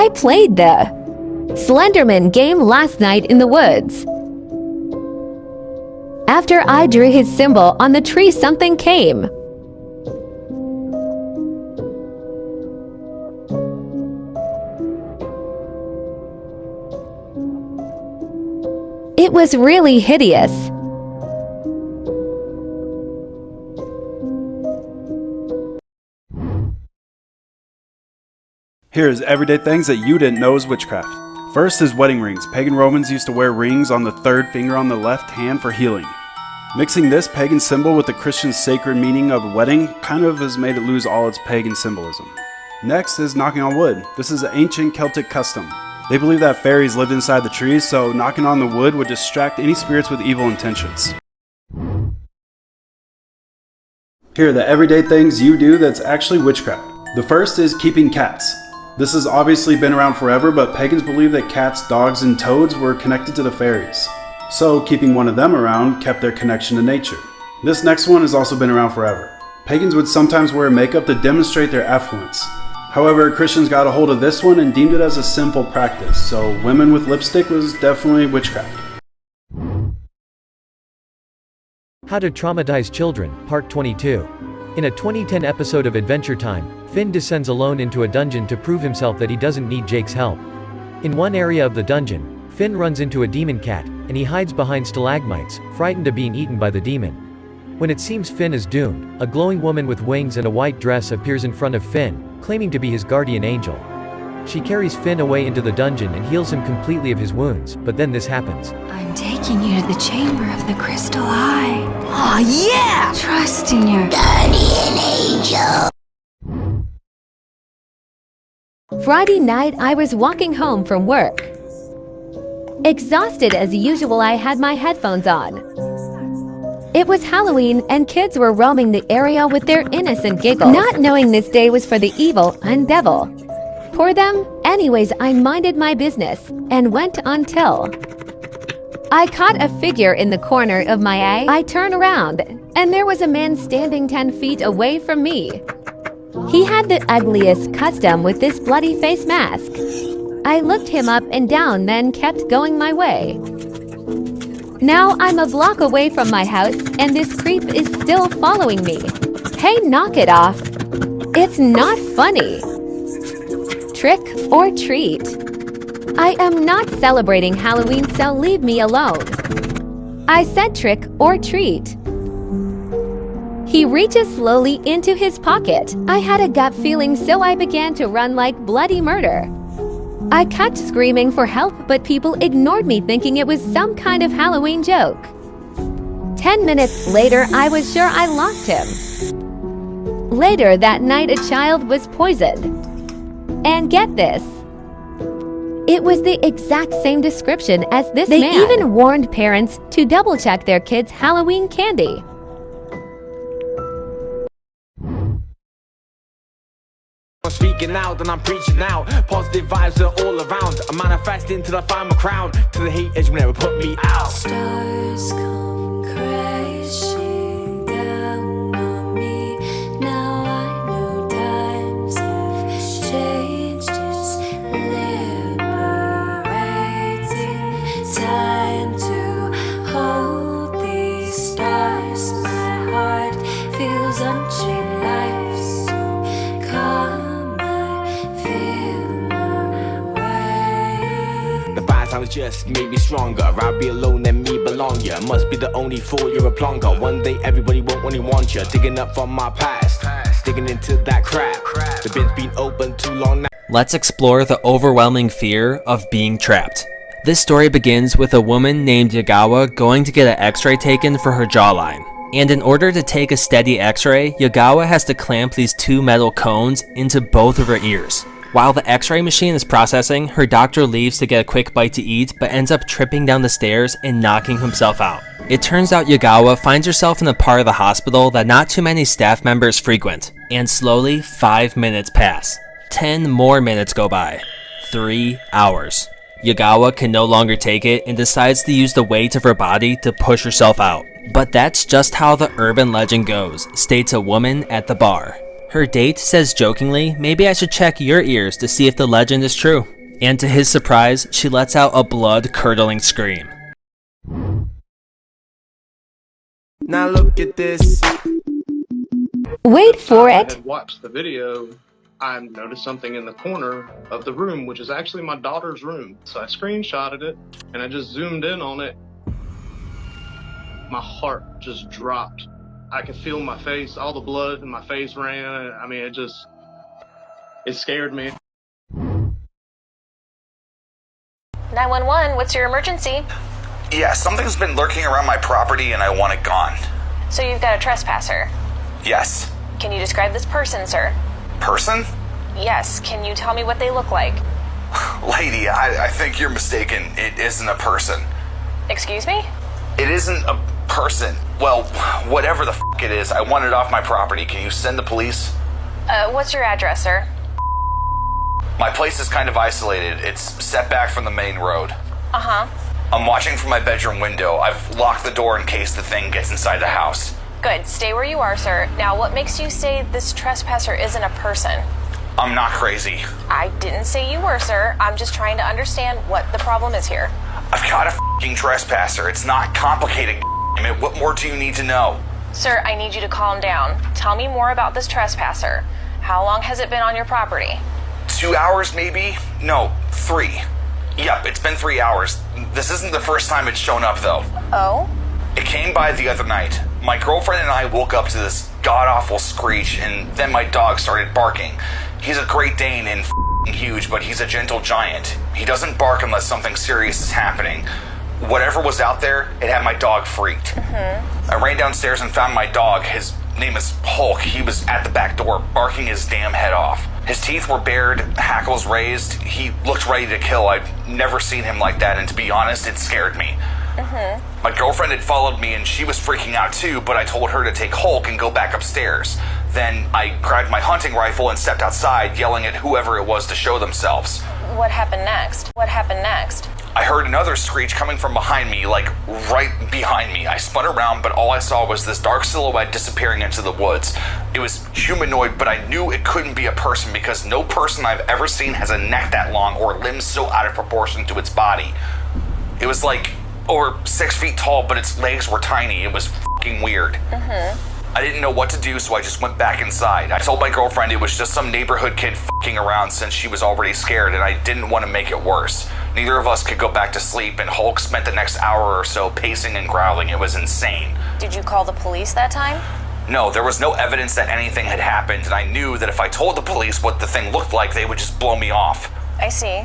I played the Slenderman game last night in the woods. After I drew his symbol on the tree, something came. It was really hideous. Here's everyday things that you didn't know is witchcraft. First is wedding rings. Pagan Romans used to wear rings on the third finger on the left hand for healing. Mixing this pagan symbol with the Christian sacred meaning of a wedding kind of has made it lose all its pagan symbolism. Next is knocking on wood. This is an ancient Celtic custom. They believe that fairies lived inside the trees, so knocking on the wood would distract any spirits with evil intentions. Here are the everyday things you do that's actually witchcraft. The first is keeping cats. This has obviously been around forever, but pagans believe that cats, dogs, and toads were connected to the fairies. So keeping one of them around kept their connection to nature. This next one has also been around forever. Pagans would sometimes wear makeup to demonstrate their affluence. However, Christians got a hold of this one and deemed it as a sinful practice, so women with lipstick was definitely witchcraft. How to Traumatize Children, Part 22. In a 2010 episode of Adventure Time, Finn descends alone into a dungeon to prove himself that he doesn't need Jake's help. In one area of the dungeon, Finn runs into a demon cat, and he hides behind stalagmites, frightened of being eaten by the demon. When it seems Finn is doomed, a glowing woman with wings and a white dress appears in front of Finn, claiming to be his guardian angel. She carries Finn away into the dungeon and heals him completely of his wounds, but then this happens. I'm taking you to the chamber of the crystal eye. Oh yeah! Trust in your guardian angel. Friday night, I was walking home from work. Exhausted as usual, I had my headphones on. It was Halloween and kids were roaming the area with their innocent giggles, not knowing this day was for the evil and devil. Poor them. Anyways, I minded my business and went until I caught a figure in the corner of my eye. I turned around and there was a man standing 10 feet away from me. He had the ugliest costume with this bloody face mask. I looked him up and down, then kept going my way. Now I'm a block away from my house and this creep is still following me. Hey, knock it off. It's not funny. Trick or treat. I am not celebrating Halloween, so leave me alone. I said trick or treat. He reaches slowly into his pocket. I had a gut feeling, so I began to run like bloody murder. I kept screaming for help, but people ignored me, thinking it was some kind of Halloween joke. 10 minutes later, I was sure I lost him. Later that night, a child was poisoned. And get this, it was the exact same description as this man. They even warned parents to double-check their kids' Halloween candy. I'm speaking out and I'm preaching out. Positive vibes are all around. I'm manifesting till I find my crown. To the haters will never put me out. Stars come crashing down on me. Now I know times have changed. It's liberating time to hold these stars. My heart feels unchained. Life's so calm. The bad times just made me stronger. I'll be alone and me belong ya. Must be the only fool, you're a plonker. One day everybody won't only want ya. Digging up from my past, digging into that crap. The bin's been open too long now. Let's explore the overwhelming fear of being trapped. This story begins with a woman named Yagawa going to get an x-ray taken for her jawline. And in order to take a steady x-ray, Yagawa has to clamp these two metal cones into both of her ears. While the x-ray machine is processing, her doctor leaves to get a quick bite to eat, but ends up tripping down the stairs and knocking himself out. It turns out Yagawa finds herself in a part of the hospital that not too many staff members frequent. And slowly, 5 minutes pass. 10 more minutes go by. 3 hours. Yagawa can no longer take it and decides to use the weight of her body to push herself out. But that's just how the urban legend goes, states a woman at the bar. Her date says jokingly, maybe I should check your ears to see if the legend is true. And to his surprise, she lets out a blood-curdling scream. Now look at this. Wait for I it. had watched the video. I noticed something in the corner of the room, which is actually my daughter's room. So I screenshotted it and I just zoomed in on it. My heart just dropped. I could feel my face, all the blood in my face ran. I mean, it scared me. 911, what's your emergency? Yeah, something's been lurking around my property and I want it gone. So you've got a trespasser. Yes. Can you describe this person, sir? Person? Yes, can you tell me what they look like? Lady, I think you're mistaken. It isn't a person. Excuse me? It isn't a person. Well, whatever the f it is, I want it off my property. Can you send the police? What's your address, sir? My place is kind of isolated. It's set back from the main road. Uh-huh. I'm watching from my bedroom window. I've locked the door in case the thing gets inside the house. Good, stay where you are, sir. Now, what makes you say this trespasser isn't a person? I'm not crazy. I didn't say you were, sir. I'm just trying to understand what the problem is here. I've got a f***ing trespasser. It's not complicated, goddammit. What more do you need to know? Sir, I need you to calm down. Tell me more about this trespasser. How long has it been on your property? 2 hours, maybe? No, 3. Yep, it's been 3 hours. This isn't the first time it's shown up, though. Oh? It came by the other night. My girlfriend and I woke up to this god-awful screech, and then my dog started barking. He's a Great Dane and f***ing huge, but he's a gentle giant. He doesn't bark unless something serious is happening. Whatever was out there, it had my dog freaked. I ran downstairs and found my dog. His name is Hulk. He was at the back door, barking his damn head off. His teeth were bared, hackles raised. He looked ready to kill. I'd never seen him like that, and to be honest, it scared me. My girlfriend had followed me and she was freaking out too, but I told her to take Hulk and go back upstairs. Then I grabbed my hunting rifle and stepped outside, yelling at whoever it was to show themselves. What happened next? What happened next? I heard another screech coming from behind me, like right behind me. I spun around, but all I saw was this dark silhouette disappearing into the woods. It was humanoid, but I knew it couldn't be a person because no person I've ever seen has a neck that long or limbs so out of proportion to its body. It was like over 6 feet tall, but its legs were tiny. It was fucking weird. I didn't know what to do, so I just went back inside. I told my girlfriend it was just some neighborhood kid fucking around since she was already scared, and I didn't want to make it worse. Neither of us could go back to sleep, and Hulk spent the next hour or so pacing and growling. It was insane. Did you call the police that time? No, there was no evidence that anything had happened, and I knew that if I told the police what the thing looked like, they would just blow me off. I see.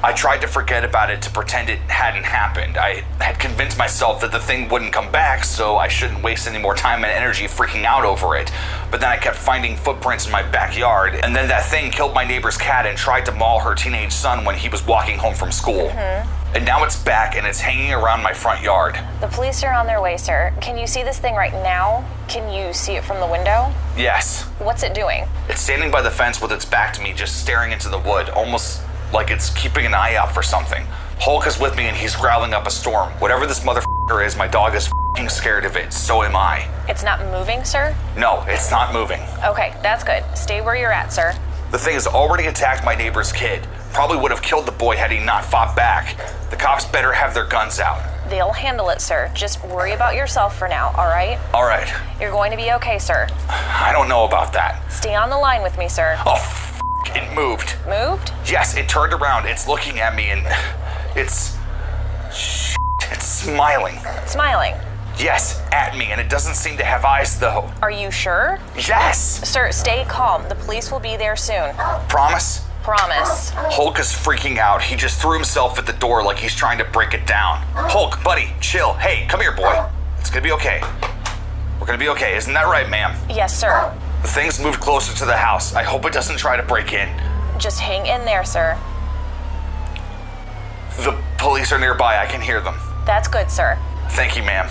I tried to forget about it to pretend it hadn't happened. I had convinced myself that the thing wouldn't come back, so I shouldn't waste any more time and energy freaking out over it. But then I kept finding footprints in my backyard, and then that thing killed my neighbor's cat and tried to maul her teenage son when he was walking home from school. And now it's back and it's hanging around my front yard. The police are on their way, sir. Can you see this thing right now? Can you see it from the window? Yes. What's it doing? It's standing by the fence with its back to me, just staring into the wood, almost like it's keeping an eye out for something. Hulk is with me and he's growling up a storm. Whatever this motherfucker is, my dog is f***ing scared of it. So am I. It's not moving, sir? No, it's not moving. Okay, that's good. Stay where you're at, sir. The thing has already attacked my neighbor's kid. Probably would have killed the boy had he not fought back. The cops better have their guns out. They'll handle it, sir. Just worry about yourself for now, all right? All right. You're going to be okay, sir. I don't know about that. Stay on the line with me, sir. Oh, it moved. Moved? Yes, it turned around. It's looking at me and it's smiling. Smiling? Yes, at me, and it doesn't seem to have eyes though. Are you sure? Yes! Sir, stay calm. The police will be there soon. Promise? Promise. Hulk is freaking out. He just threw himself at the door like he's trying to break it down. Hulk, buddy, chill. Hey, come here, boy. It's gonna be okay. We're gonna be okay. Isn't that right, ma'am? Yes, sir. The thing's moved closer to the house. I hope it doesn't try to break in. Just hang in there, sir. The police are nearby. I can hear them. That's good, sir. Thank you, ma'am.